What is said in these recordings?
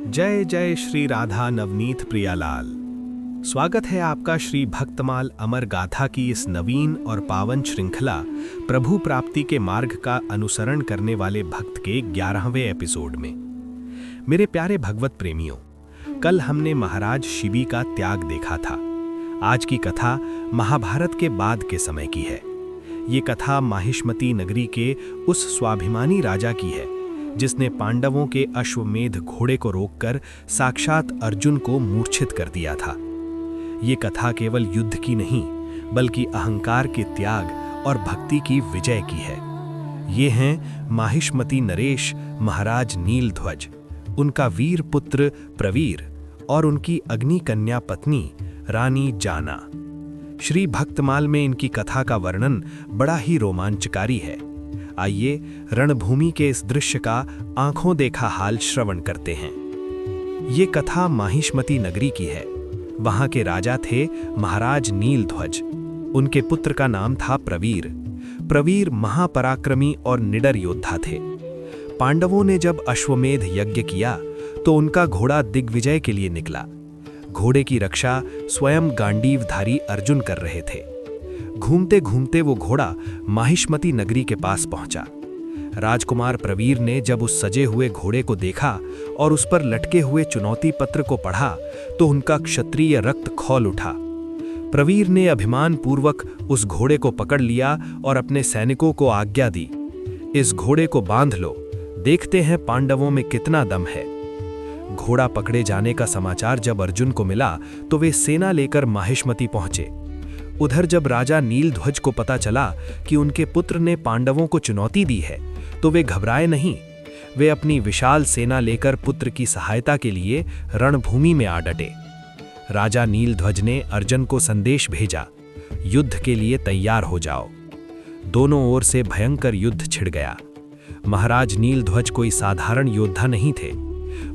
जय जय श्री राधा नवनीत प्रियालाल। स्वागत है आपका श्री भक्तमाल अमर गाथा की इस नवीन और पावन श्रृंखला प्रभु प्राप्ति के मार्ग का अनुसरण करने वाले भक्त के 11वें एपिसोड में। मेरे प्यारे भगवत प्रेमियों, कल हमने महाराज शिबी का त्याग देखा था। आज की कथा महाभारत के बाद के समय की है। ये कथा माहिष्मती नगरी के उस स्वाभिमानी राजा की है जिसने पांडवों के अश्वमेध घोड़े को रोककर साक्षात अर्जुन को मूर्छित कर दिया था। ये कथा केवल युद्ध की नहीं बल्कि अहंकार के त्याग और भक्ति की विजय की है। ये हैं माहिष्मती नरेश महाराज नीलध्वज, उनका वीर पुत्र प्रवीर और उनकी अग्नि कन्या पत्नी रानी जाना। श्री भक्तमाल में इनकी कथा का वर्णन बड़ा ही रोमांचकारी है। आइए रणभूमि के इस दृश्य का आंखों देखा हाल श्रवण करते हैं। ये कथा माहिष्मती नगरी की है। वहां के राजा थे महाराज नीलध्वज। उनके पुत्र का नाम था प्रवीर। प्रवीर महापराक्रमी और निडर योद्धा थे। पांडवों ने जब अश्वमेध यज्ञ किया तो उनका घोड़ा दिग्विजय के लिए निकला। घोड़े की रक्षा स्वयं गांडीवधारी अर्जुन कर रहे थे। घूमते घूमते वो घोड़ा माहिष्मती नगरी के पास पहुंचा। राजकुमार प्रवीर ने जब उस सजे हुए घोड़े को देखा और उस पर लटके हुए चुनौती पत्र को पढ़ा तो उनका क्षत्रिय रक्त खौल उठा। प्रवीर ने अभिमान पूर्वक उस घोड़े को पकड़ लिया और अपने सैनिकों को आज्ञा दी, इस घोड़े को बांध लो, देखते हैं पांडवों में कितना दम है। घोड़ा पकड़े जाने का समाचार जब अर्जुन को मिला तो वे सेना लेकर माहिष्मती पहुंचे। उधर जब राजा नीलध्वज को पता चला कि उनके पुत्र ने पांडवों को चुनौती दी है तो वे घबराए नहीं। वे अपनी विशाल सेना लेकर पुत्र की सहायता के लिए रणभूमि में आ डटे। राजा नीलध्वज ने अर्जुन को संदेश भेजा, युद्ध के लिए तैयार हो जाओ। दोनों ओर से भयंकर युद्ध छिड़ गया। महाराज नीलध्वज कोई साधारण योद्धा नहीं थे।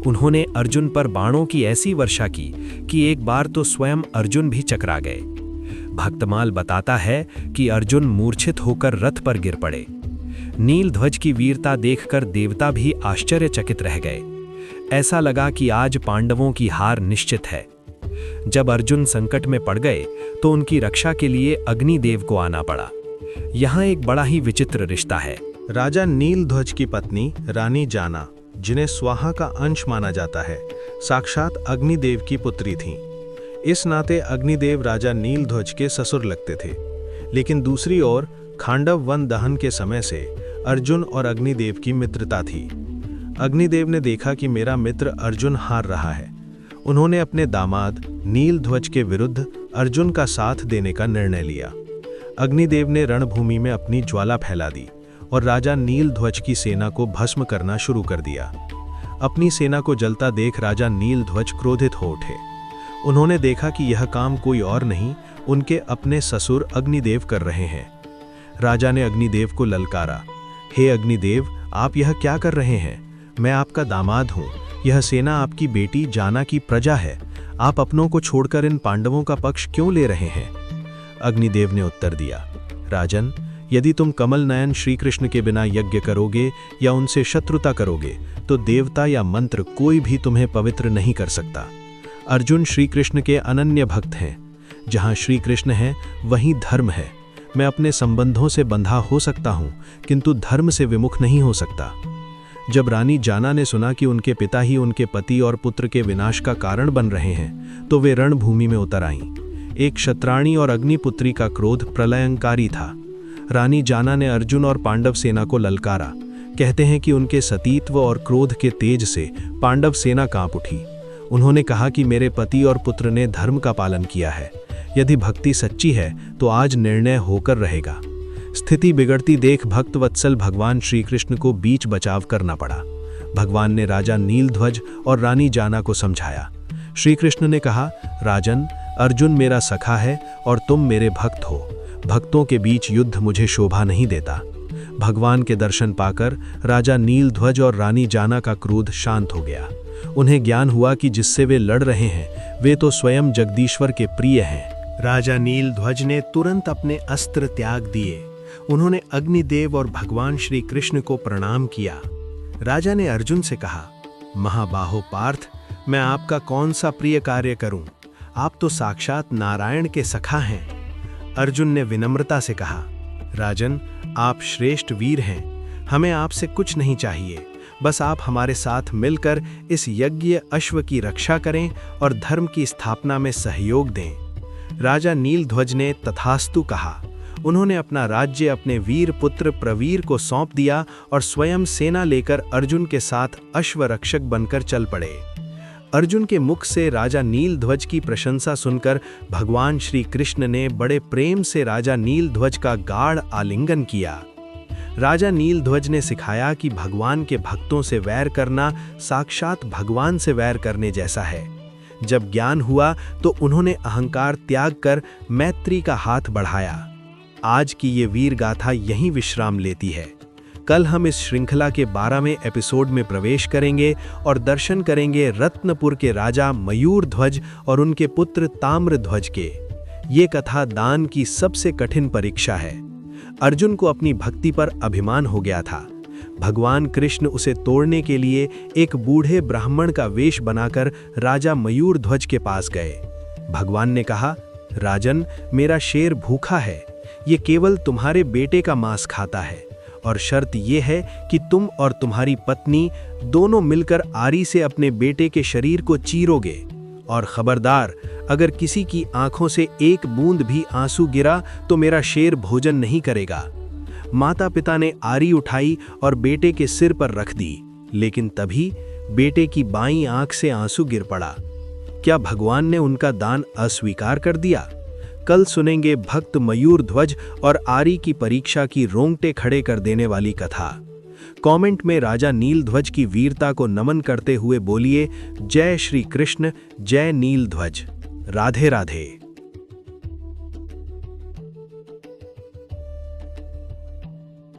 उन्होंने अर्जुन पर बाणों की ऐसी वर्षा की कि एक बार तो स्वयं अर्जुन भी चकरा गए। भक्तमाल बताता है कि अर्जुन मूर्छित होकर रथ पर गिर पड़े। नीलध्वज की वीरता देखकर देवता भी आश्चर्यचकित रह गए। ऐसा लगा कि आज पांडवों की हार निश्चित है। जब अर्जुन संकट में पड़ गए तो उनकी रक्षा के लिए अग्निदेव को आना पड़ा। यहाँ एक बड़ा ही विचित्र रिश्ता है। राजा नीलध्वज की पत्नी रानी जाना, जिन्हें स्वाहा का अंश माना जाता है, साक्षात अग्निदेव की पुत्री थीं। इस नाते अग्निदेव राजा नीलध्वज के ससुर लगते थे। लेकिन दूसरी ओर खांडव वन दहन के समय से अर्जुन और अग्निदेव की मित्रता थी। अग्निदेव ने देखा कि मेरा मित्र अर्जुन हार रहा है। उन्होंने अपने दामाद नीलध्वज के विरुद्ध अर्जुन का साथ देने का निर्णय लिया। अग्निदेव ने रणभूमि में अपनी ज्वाला फैला दी और राजा नीलध्वज की सेना को भस्म करना शुरू कर दिया। अपनी सेना को जलता देख राजा नीलध्वज क्रोधित हो उठे। उन्होंने देखा कि यह काम कोई और नहीं, उनके अपने ससुर अग्निदेव कर रहे हैं। राजा ने अग्निदेव को ललकारा, हे अग्निदेव, आप यह क्या कर रहे हैं? मैं आपका दामाद हूँ। यह सेना आपकी बेटी जाना की प्रजा है। आप अपनों को छोड़कर इन पांडवों का पक्ष क्यों ले रहे हैं? अग्निदेव ने उत्तर दिया, राजन, यदि तुम कमल नयन श्री कृष्ण के बिना यज्ञ करोगे या उनसे शत्रुता करोगे तो देवता या मंत्र कोई भी तुम्हें पवित्र नहीं कर सकता। अर्जुन श्री कृष्ण के अनन्य भक्त हैं। जहाँ श्री कृष्ण है वहीं धर्म है। मैं अपने संबंधों से बंधा हो सकता हूँ किंतु धर्म से विमुख नहीं हो सकता। जब रानी जाना ने सुना कि उनके पिता ही उनके पति और पुत्र के विनाश का कारण बन रहे हैं तो वे रणभूमि में उतर आईं। एक क्षत्राणी और अग्निपुत्री का क्रोध प्रलयंकारी था। रानी जाना ने अर्जुन और पांडव सेना को ललकारा। कहते हैं कि उनके सतीत्व और क्रोध के तेज से पांडव सेना कांप उठी। उन्होंने कहा कि मेरे पति और पुत्र ने धर्म का पालन किया है। यदि भक्ति सच्ची है तो आज निर्णय होकर रहेगा। स्थिति बिगड़ती देख भक्त वत्सल भगवान श्री कृष्ण को बीच बचाव करना पड़ा। भगवान ने राजा नीलध्वज और रानी जाना को समझाया। श्री कृष्ण ने कहा, राजन, अर्जुन मेरा सखा है और तुम मेरे भक्त हो। भक्तों के बीच युद्ध मुझे शोभा नहीं देता। भगवान के दर्शन पाकर राजा नीलध्वज और रानी जाना का क्रोध शांत हो गया। उन्हें ज्ञान हुआ कि जिससे वे लड़ रहे हैं वे तो स्वयं जगदीश्वर के प्रिय हैं। राजा नीलध्वज ने तुरंत अपने अस्त्र त्याग दिए उन्होंने अग्निदेव और भगवान श्री कृष्ण को प्रणाम किया। राजा ने अर्जुन से कहा, महाबाहो पार्थ, मैं आपका कौन सा प्रिय कार्य करूं? आप तो साक्षात नारायण के सखा हैं। अर्जुन ने विनम्रता से कहा, राजन, आप श्रेष्ठ वीर हैं, हमें आपसे कुछ नहीं चाहिए, बस आप हमारे साथ मिलकर इस यज्ञ अश्व की रक्षा करें और धर्म की स्थापना में सहयोग दें। राजा नीलध्वज ने तथास्तु कहा। उन्होंने अपना राज्य अपने वीर पुत्र प्रवीर को सौंप दिया और स्वयं सेना लेकर अर्जुन के साथ अश्वरक्षक बनकर चल पड़े। अर्जुन के मुख से राजा नीलध्वज की प्रशंसा सुनकर भगवान श्री कृष्ण ने बड़े प्रेम से राजा नीलध्वज का गाढ़ आलिंगन किया। राजा नीलध्वज ने सिखाया कि भगवान के भक्तों से वैर करना साक्षात भगवान से वैर करने जैसा है। जब ज्ञान हुआ तो उन्होंने अहंकार त्याग कर मैत्री का हाथ बढ़ाया। आज की ये वीर गाथा यहीं विश्राम लेती है। कल हम इस श्रृंखला के 12वें एपिसोड में प्रवेश करेंगे और दर्शन करेंगे रत्नपुर के राजा मयूरध्वज और उनके पुत्र ताम्रध्वज के। ये कथा दान की सबसे कठिन परीक्षा है। अर्जुन को अपनी भक्ति पर अभिमान हो गया था। भगवान कृष्ण उसे तोड़ने के लिए एक बूढ़े ब्राह्मण का वेश बनाकर राजा मयूरध्वज के पास गए। भगवान ने कहा, राजन, मेरा शेर भूखा है, ये केवल तुम्हारे बेटे का मांस खाता है और शर्त ये है कि तुम और तुम्हारी पत्नी दोनों मिलकर आरी से अपने बेटे के शरीर को चीरोगे और खबरदार, अगर किसी की आंखों से एक बूंद भी आंसू गिरा तो मेरा शेर भोजन नहीं करेगा। माता पिता ने आरी उठाई और बेटे के सिर पर रख दी, लेकिन तभी बेटे की बाईं आंख से आंसू गिर पड़ा। क्या भगवान ने उनका दान अस्वीकार कर दिया? कल सुनेंगे भक्त मयूरध्वज और आरी की परीक्षा की रोंगटे खड़े कर देने वाली कथा। कमेंट में राजा नीलध्वज की वीरता को नमन करते हुए बोलिए, जय श्री कृष्ण, जय नीलध्वज। राधे राधे।